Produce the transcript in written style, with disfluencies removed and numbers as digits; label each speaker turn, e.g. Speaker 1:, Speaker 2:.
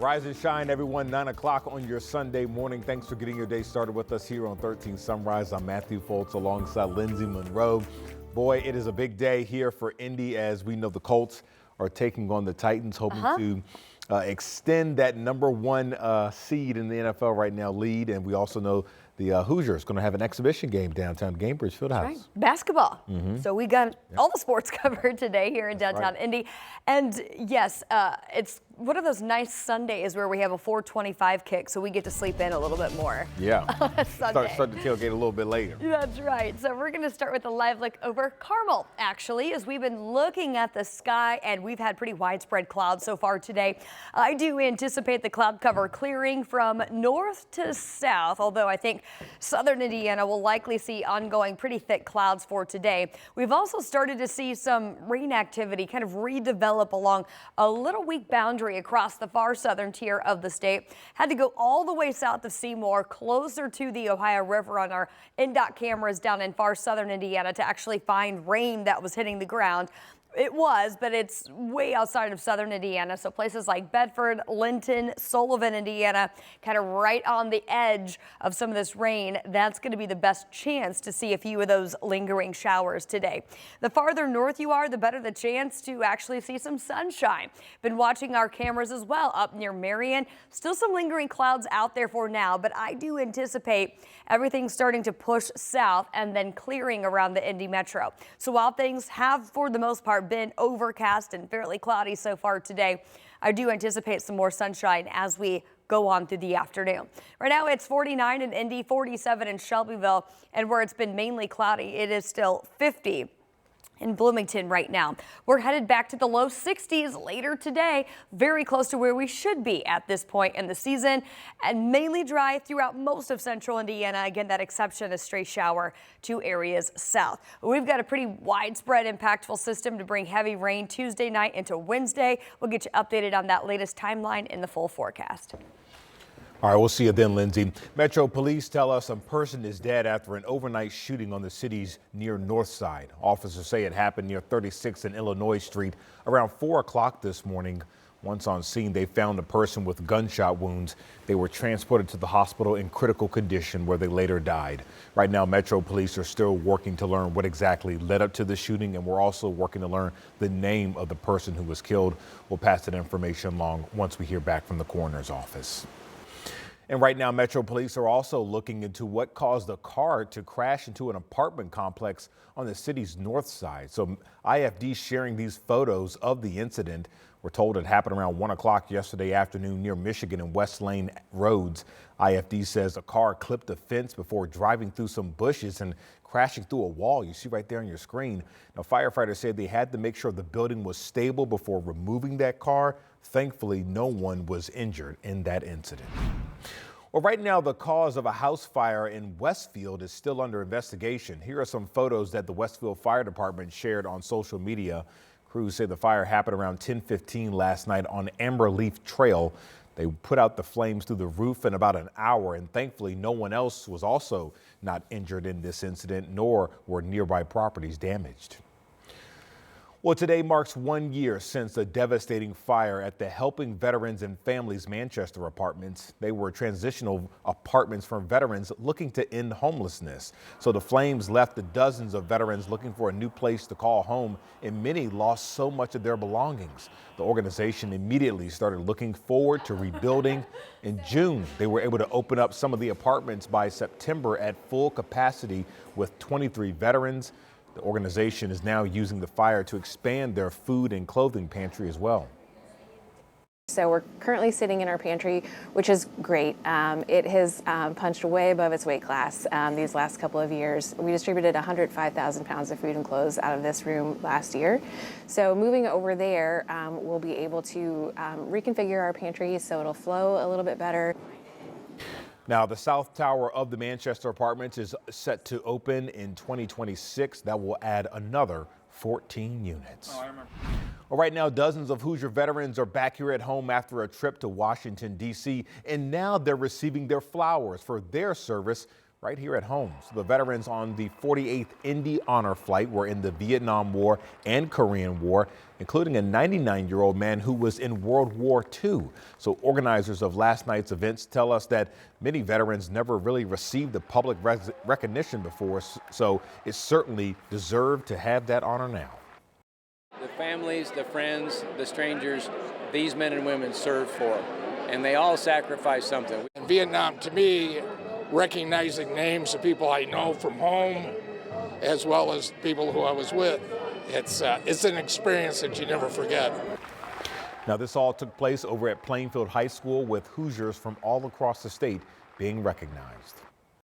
Speaker 1: Rise and shine, everyone. 9 o'clock on your Sunday morning. Thanks for getting your day started with us here on 13 Sunrise. I'm Matthew Foltz alongside Lindsay Monroe. Boy, it is a big day here for Indy as we know the Colts are taking on the Titans, hoping to extend that number one seed in the NFL right now lead. And we also know the Hoosiers going to have an exhibition game downtown Gainbridge Fieldhouse.
Speaker 2: Right. Basketball. So we got all the sports covered today here in downtown Indy. And yes, it's one of those nice Sundays where we have a 4:25 kick, so we get to sleep in a little bit more.
Speaker 1: Yeah. Start the tailgate a little bit later.
Speaker 2: That's right. So we're going to start with a live look over Carmel, actually, as we've been looking at the sky, and we've had pretty widespread clouds so far today. I do anticipate the cloud cover clearing from north to south, although I think southern Indiana will likely see ongoing pretty thick clouds for today. We've also started to see some rain activity kind of redevelop along a little weak boundary across the far southern tier of the state. Had to go all the way south of Seymour, closer to the Ohio River on our NDOT cameras down in far southern Indiana to actually find rain that was hitting the ground. It was, but it's way outside of southern Indiana. So places like Bedford, Linton, Sullivan, Indiana, kind of right on the edge of some of this rain. That's going to be the best chance to see a few of those lingering showers today. The farther north you are, the better the chance to actually see some sunshine. Been watching our cameras as well up near Marion. Still some lingering clouds out there for now, but I do anticipate everything starting to push south and then clearing around the Indy metro. So while things have, for the most part, been overcast and fairly cloudy so far today, I do anticipate some more sunshine as we go on through the afternoon. Right now it's 49 in Indy, 47 in Shelbyville, and where it's been mainly cloudy, it is still 50 in Bloomington right now. We're headed back to the low 60s later today, very close to where we should be at this point in the season, and mainly dry throughout most of central Indiana. Again, that exception, a stray shower to areas south. We've got a pretty widespread impactful system to bring heavy rain Tuesday night into Wednesday. We'll get you updated on that latest timeline in the full forecast.
Speaker 1: All right, we'll see you then, Lindsay. Metro Police tell us a person is dead after an overnight shooting on the city's near north side. Officers say it happened near 36th and Illinois Street around 4 o'clock this morning. Once on scene, they found a person with gunshot wounds. They were transported to the hospital in critical condition where they later died. Right now, Metro Police are still working to learn what exactly led up to the shooting, and we're also working to learn the name of the person who was killed. We'll pass that information along once we hear back from the coroner's office. And right now, Metro Police are also looking into what caused a car to crash into an apartment complex on the city's north side. So IFD sharing these photos of the incident. We're told it happened around 1 o'clock yesterday afternoon near Michigan and West Lane roads. IFD says a car clipped a fence before driving through some bushes and crashing through a wall. You see right there on your screen. Now, firefighters said they had to make sure the building was stable before removing that car. Thankfully, no one was injured in that incident. Well, right now, the cause of a house fire in Westfield is still under investigation. Here are some photos that the Westfield Fire Department shared on social media. Crews say the fire happened around 10:15 last night on Amberleaf Trail. They put out the flames through the roof in about an hour, and thankfully no one else was also not injured in this incident, nor were nearby properties damaged. Well, today marks 1 year since a devastating fire at the Helping Veterans and Families Manchester apartments. They were transitional apartments for veterans looking to end homelessness. So the flames left the dozens of veterans looking for a new place to call home, and many lost so much of their belongings. The organization immediately started looking forward to rebuilding. In June, they were able to open up some of the apartments by September at full capacity with 23 veterans. The organization is now using the fire to expand their food and clothing pantry as well.
Speaker 3: So we're currently sitting in our pantry, which is great. It has punched way above its weight class these last couple of years. We distributed 105,000 pounds of food and clothes out of this room last year. So moving over there, we'll be able to reconfigure our pantry so it'll flow a little bit better.
Speaker 1: Now, the South Tower of the Manchester Apartments is set to open in 2026. That will add another 14 units. Well, right now, dozens of Hoosier veterans are back here at home after a trip to Washington, D.C., and now they're receiving their flowers for their service right here at home. So the veterans on the 48th Indy Honor Flight were in the Vietnam War and Korean War, including a 99-year-old man who was in World War II. So organizers of last night's events tell us that many veterans never really received the public recognition before, so it certainly deserved to have that honor now.
Speaker 4: The families, the friends, the strangers, these men and women served for, and they all sacrificed something.
Speaker 5: In Vietnam, to me, recognizing names of people I know from home, as well as people who I was with, it's an experience that you never forget.
Speaker 1: Now, this all took place over at Plainfield High School, with Hoosiers from all across the state being recognized.